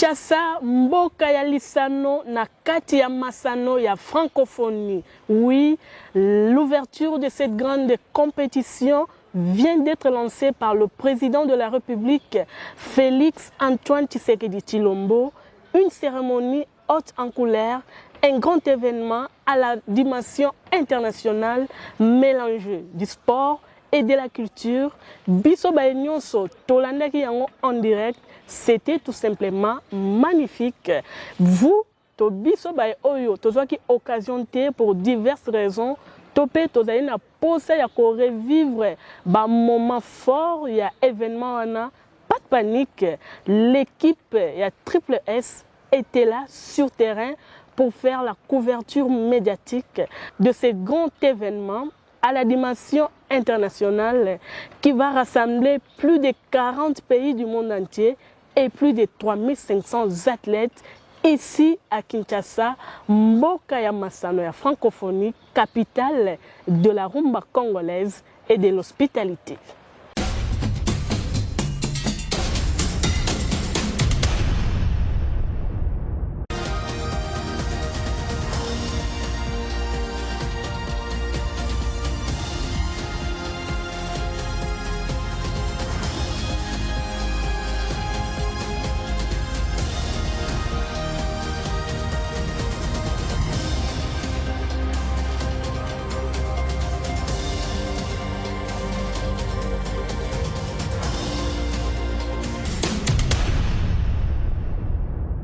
Kinshasa, mboka ya lisano na kati ya masano ya francophonie. Oui, l'ouverture de cette grande compétition vient d'être lancée par le président de la République, Félix Antoine Tshisekedi Tshilombo. Une cérémonie haute en couleur, un grand événement à la dimension internationale, mélange du sport et de la culture. Biso Baenyonso tolandaki yango en direct, c'était tout simplement magnifique. Vous, to biso bae oyo, tozwaki occasion te pour diverses raisons. Topé tozali na posa ya ko revivre ba moment fort ya événement wana. Pas de panique, l'équipe ya Triple S était là sur terrain pour faire la couverture médiatique de ce grand événement à la dimension internationale qui va rassembler plus de 40 pays du monde entier et plus de 3500 athlètes ici à Kinshasa, mboka ya masano ya francophonie, capitale de la rumba congolaise et de l'hospitalité.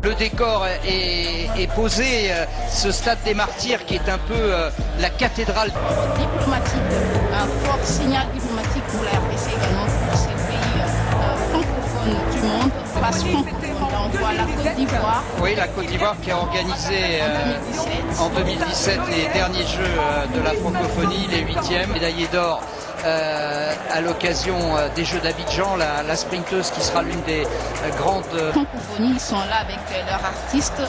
Le décor est posé, ce stade des Martyrs qui est un peu la cathédrale. Diplomatique, un fort signal diplomatique pour la RDC également pour ces pays francophones du monde. On voit la Côte d'Ivoire. Oui, la Côte d'Ivoire qui a organisé en 2017 les derniers Jeux de la francophonie, les 8e, médaillée d'or. À l'occasion des Jeux d'Abidjan, la sprinteuse qui sera l'une des grandes... francophonie, ils sont là avec leurs artistes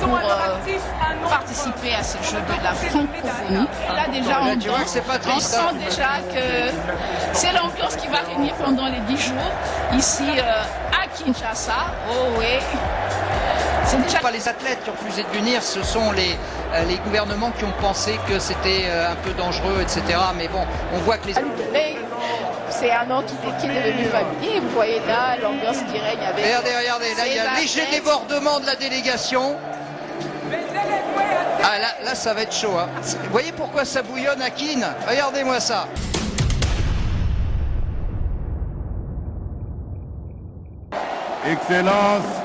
pour participer à ces Jeux de la francophonie. Et là déjà on sent déjà que c'est l'ambiance qui va régner pendant les 10 jours ici à Kinshasa. Oh oui. C'est déjà pas les athlètes qui ont refusé de venir, ce sont les gouvernements qui ont pensé que c'était un peu dangereux, etc. Mais bon, on voit que les... C'est un an qui est devenu familier. Vous voyez là l'ambiance qui règne avec... Regardez, là il y a un léger débordement de la délégation. Ah là ça va être chaud. Hein. Vous voyez pourquoi ça bouillonne à Kin? Regardez-moi ça. Excellences,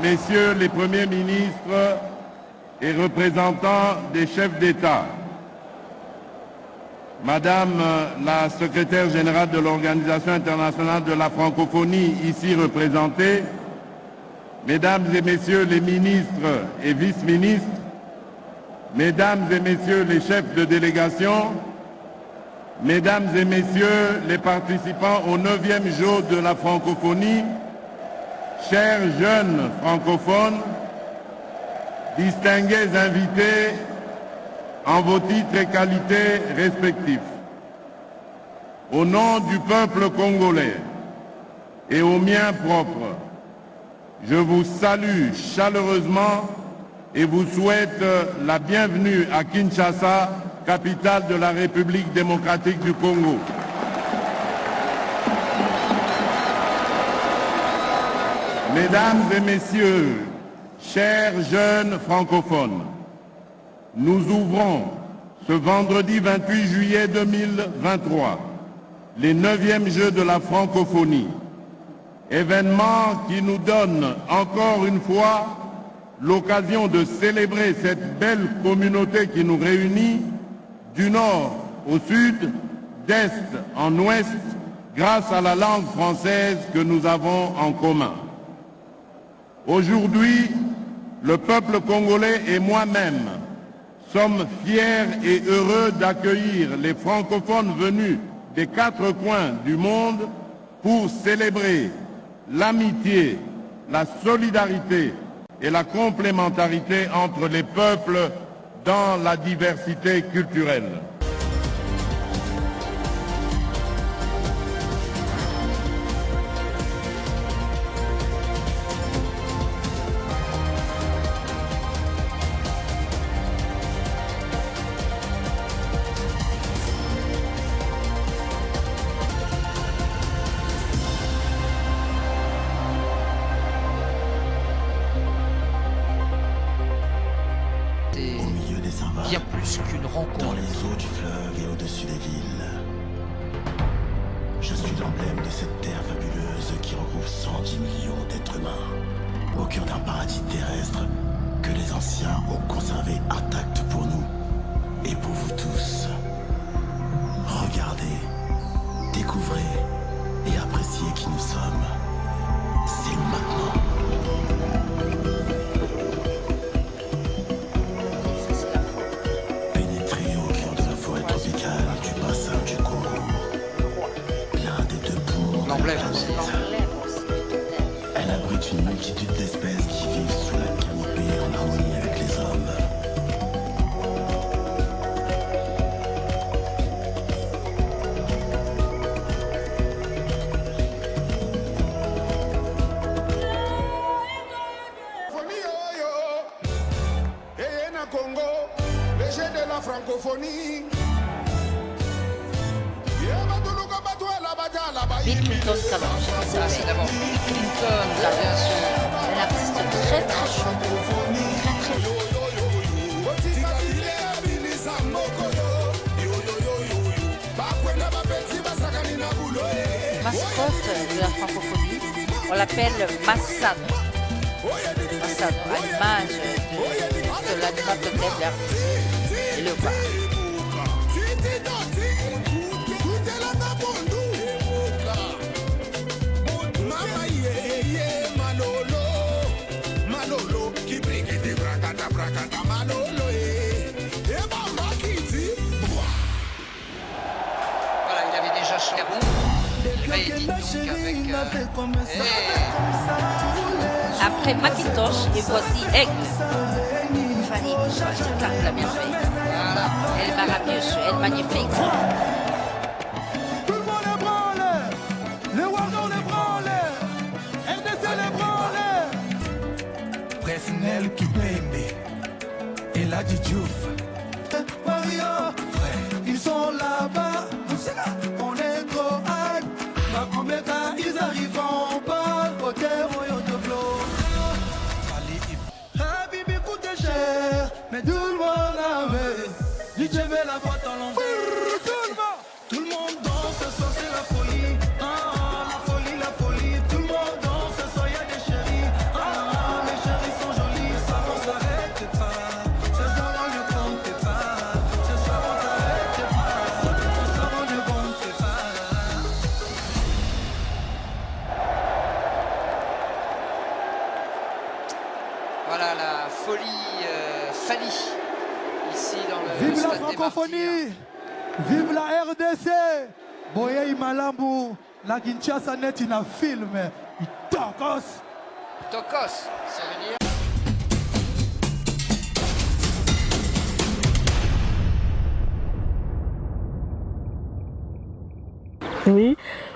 Messieurs les premiers ministres et représentants des chefs d'État, Madame la secrétaire générale de l'Organisation internationale de la francophonie ici représentée, Mesdames et Messieurs les ministres et vice-ministres, Mesdames et Messieurs les chefs de délégation, Mesdames et Messieurs les participants au 9e jour de la francophonie, chers jeunes francophones, distingués invités en vos titres et qualités respectifs. Au nom du peuple congolais et au mien propre, je vous salue chaleureusement et vous souhaite la bienvenue à Kinshasa, capitale de la République démocratique du Congo. Mesdames et Messieurs, chers jeunes francophones, nous ouvrons ce vendredi 28 juillet 2023 les 9e Jeux de la francophonie, événement qui nous donne encore une fois l'occasion de célébrer cette belle communauté qui nous réunit du nord au sud, d'est en ouest, grâce à la langue française que nous avons en commun. Aujourd'hui, le peuple congolais et moi-même sommes fiers et heureux d'accueillir les francophones venus des 4 coins du monde pour célébrer l'amitié, la solidarité et la complémentarité entre les peuples dans la diversité culturelle. plus qu'une rencontre. Dans les eaux du fleuve et au-dessus des villes, je suis l'emblème de cette terre fabuleuse qui regroupe 110 millions d'êtres humains, au cœur d'un paradis terrestre que les anciens ont conservé intact pour nous et pour vous tous. Regardez, découvrez et appréciez qui nous sommes. C'est maintenant. Pénétrez au cœur de la forêt tropicale du bassin du Congo. L'un des deux poumons de la planète. Elle abrite une multitude d'espèces qui vivent sous la canopée en harmonie avec les hommes. francophonie. Bill Clinton Calange. Ça, c'est d'abord Bill Clinton, bien sûr. Un artiste très très chaud. Très très chaud. Mascotte de la francophonie, on l'appelle Massano. Massano, à l'image de l'animal peut-être l'artiste et le bar. Voilà, il avait déjà Chabon. Il réédite donc avec... Après Macintosh et voici Aigle. Fanny, je t'aime la merveille. Voilà. Elle maravilleuse, elle magnifique. Tout le monde est branlé, les Wardons les branlés, RDC les branlés. Presnel Kipembe et la Diouf. Mario, frère, ils sont là-bas. On est trop hâte. Ma combien ils arrivent en bas. Côté royaume de Blo. Habibi coûte cher, mais tout le monde avait. DJ met la boîte en l'envers. Tout le monde danse, ce soir c'est la folie. Ah, la folie, la folie. Tout le monde danse, ce soir y'a des chéris. Ah, les chéris sont jolis. Ça on s'arrête pas. Ce soir on ne compte pas. Ce soir on s'arrête pas. Ce soir on ne compte pas. Voilà la folie Fali, ici dans le Vive la stade des francophonie! Vive la RDC! Boye Malambu, la Kinshasa net in a film. Itokos! Tokos, ça veut dire...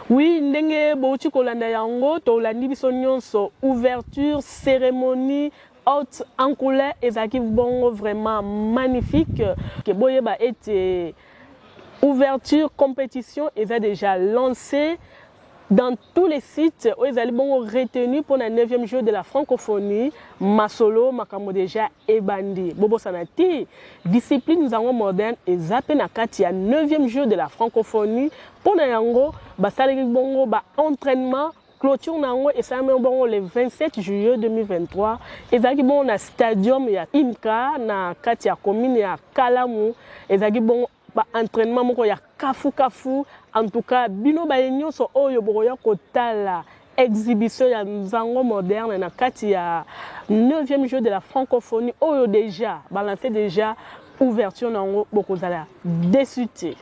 Oui, ndenge bouti kolanda yango tolandi biso nyonso ouverture cérémonie haute en couleur ezaki bongo vraiment magnifique que boyeba ete ouverture compétition eza déjà lancé dans tous les sites où ils allaient bon retenu pour la 9e jour de la francophonie masolo makambo déjà ebandi bobo sanati discipline nous avons moderne et zappé na kati ya 9e jour de la francophonie pour na yango basali bongo ba entraînement clôture nango et ça même bon le 27 juillet 2023 ezaki bon na stadium ya Imka na kati ya commune ya Kalamu ezaki bon ba entraînement moko ya kafu en tout cas bino ba nyonso oyo boya kotala exhibition ya nzango moderne na kati ya 9e jour de la francophonie oyo déjà balancé déjà ouverture nango bokozala désuté.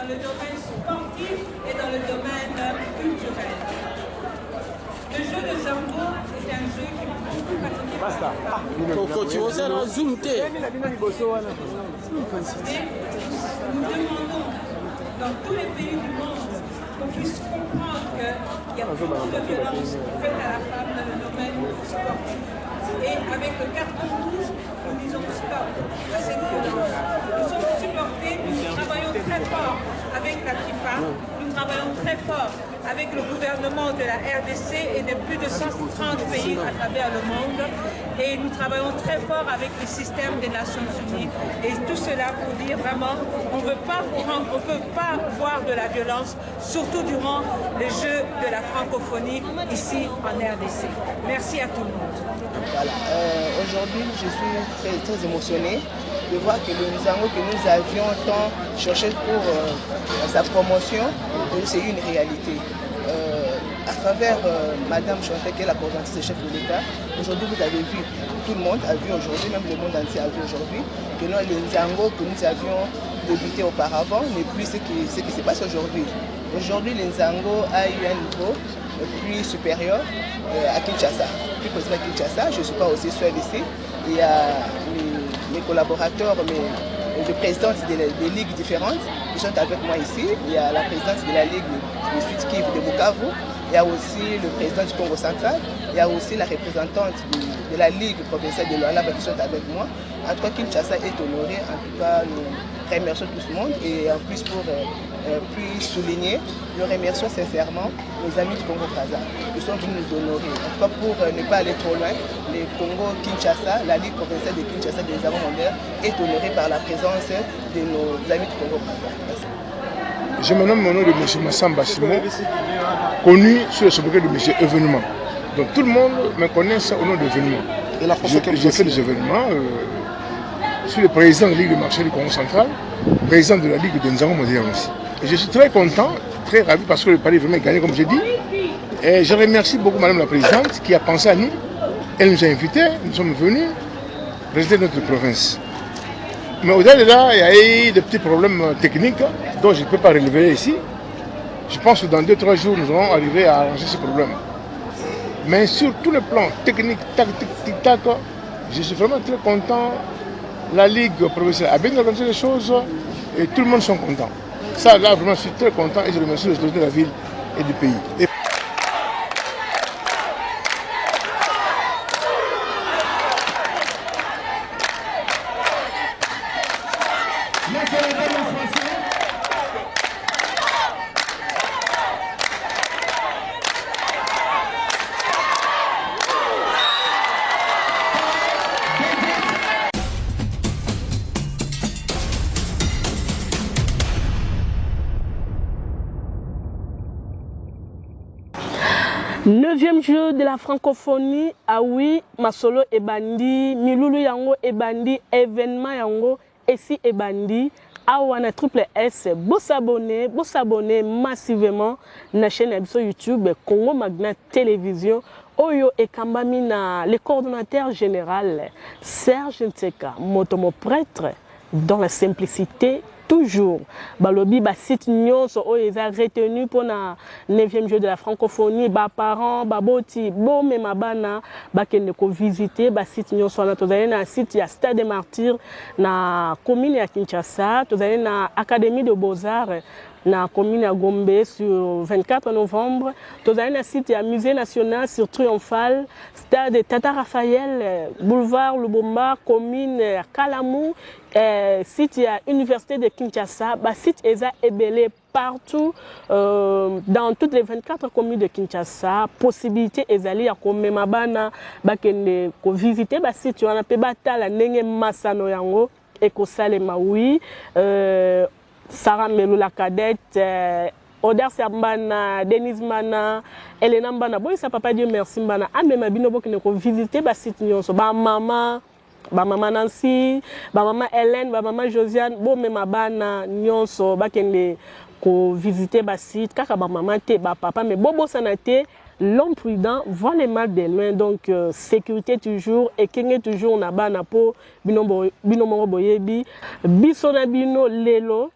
Dans le domaine sportif et dans le domaine culturel. Le jeu de Zango est un jeu qui est beaucoup pratiqué par les femmes. Et nous demandons dans tous les pays du monde qu'on puisse comprendre qu'il y a beaucoup de violences faites à la femme dans le domaine sportif. Et avec le carton rouge, nous disons stop à cette violence. Nous sommes supportés, nous travaillons très fort avec la FIFA, nous travaillons très fort avec le gouvernement de la RDC et de plus de 130 pays à travers le monde. Et nous travaillons très fort avec le système des Nations Unies. Et tout cela pour dire vraiment, on ne peut pas voir de la violence, surtout durant les Jeux de la francophonie ici en RDC. Merci à tout le monde. Voilà. Aujourd'hui, je suis très émotionnée de voir que le Nzango que nous avions tant cherché pour sa promotion, c'est une réalité. À travers Madame Chantal, qui est la coordinatrice des chefs de l'État, aujourd'hui vous avez vu, tout le monde a vu aujourd'hui, même le monde entier a vu aujourd'hui, que le Nzango que nous avions débuté auparavant n'est plus ce qui se passe aujourd'hui. Aujourd'hui, le Nzango a eu un niveau plus supérieur à Kinshasa. Plus précisément à Kinshasa, je ne suis pas aussi seule ici. Il y a mes collaborateurs, les présidentes des ligues différentes qui sont avec moi ici. Il y a la présidente de la ligue du Sud-Kivu de Bukavu. Il y a aussi le président du Congo central. Il y a aussi la représentante de la ligue provinciale de Lualaba qui sont avec moi. En tout cas, Kinshasa est honoré. En tout cas, nous remercions tout le monde. Et en plus, pour souligner, nous remercions sincèrement nos amis du Congo-Braza qui sont venus nous honorer. En tout cas, pour ne pas aller trop loin, le Congo-Kinshasa, la ligue provinciale de Kinshasa des arts mondiaux est honorée par la présence de nos amis du Congo-Braza. Je me nomme au nom de M. Massamba Simon, connu sous le sobriquet de M. Événement. Donc tout le monde me connaît au nom d'Événement. J'ai fait des événements. Je suis le président de la Ligue de marché du Congo central, président de la Ligue de Nzango Moderne aussi. Et je suis très content, très ravi parce que le pari est vraiment gagné comme j'ai dit. Et je remercie beaucoup Madame la Présidente qui a pensé à nous. Elle nous a invités, nous sommes venus résider notre province. Mais au-delà de là, il y a eu des petits problèmes techniques dont je ne peux pas relever ici. Je pense que dans 2-3 jours, nous allons arriver à arranger ces problèmes. Mais sur tout le plan technique, tactique, tic-tac, je suis vraiment très content. La Ligue provinciale a bien organisé les choses et tout le monde sont contents. Ça, là, vraiment, je suis très content et je remercie les autorités de la ville et du pays. Neuvième jeu de la francophonie, Awi, Masolo et Bandi, Milulu Yango et Bandi, événement Yango, Essi et Bandi, awa na Triple S s'abonner massivement na chaîne YouTube Congo Magna Télévision. Oyo ekambami na le coordonnateur général Serge Ntseka, motomo prêtre dans la simplicité toujours. Balobi ba site nyonso oyo eza retenu pour na 9e jour de la francophonie, ba parents baboti bo mema bana bakende ko visiter ba site nyonso na tozali na site ya Stade des Martyrs na commune ya Kinshasa, tozali na Académie de Beaux-Arts na commune à Gombe sur 24 novembre. Tozali na site ya Musée National sur Triomphal, Stade Tata Raphaël, Boulevard Lubumba, commune Kalamou, site ya Université de Kinshasa, ba site eza ebele partout dans toutes les 24 communes de Kinshasa. Possibilité ezali ya komema bana bakende ko visiter ba site wana pe batala ndenge masano yango ekosalema oui. Sarah Melou la cadette, Oder Sambana, Denise Mana, Elena Mbana, bon ça papa Dieu merci Mbana, ame mabino bo qui ko visiter ba site nyonso, ba maman Nancy, ba maman Hélène, ba maman Josiane, bon mema bana nyonso ba kende ko visiter ba site, kaka ba maman te ba papa mais bobo sanate. L'homme prudent voit les mal de loin, donc sécurité toujours et kenge toujours na bana po binomoro boyebi bisona bino lelo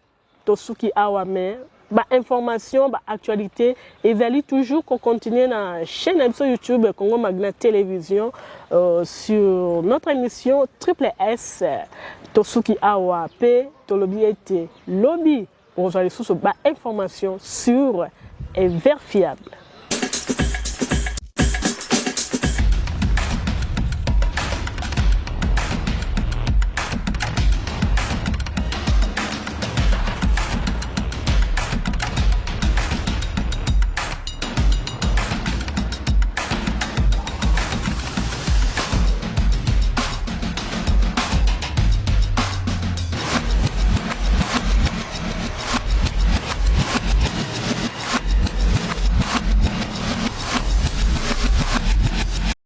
tosuki awame ba information ba actualité ezali toujours qu'on continue na chaîne YouTube Congo Magna Télévision sur notre émission Triple S tosuki awa pe tolobi ete lobby pour les sous ba information sur et vérifiable.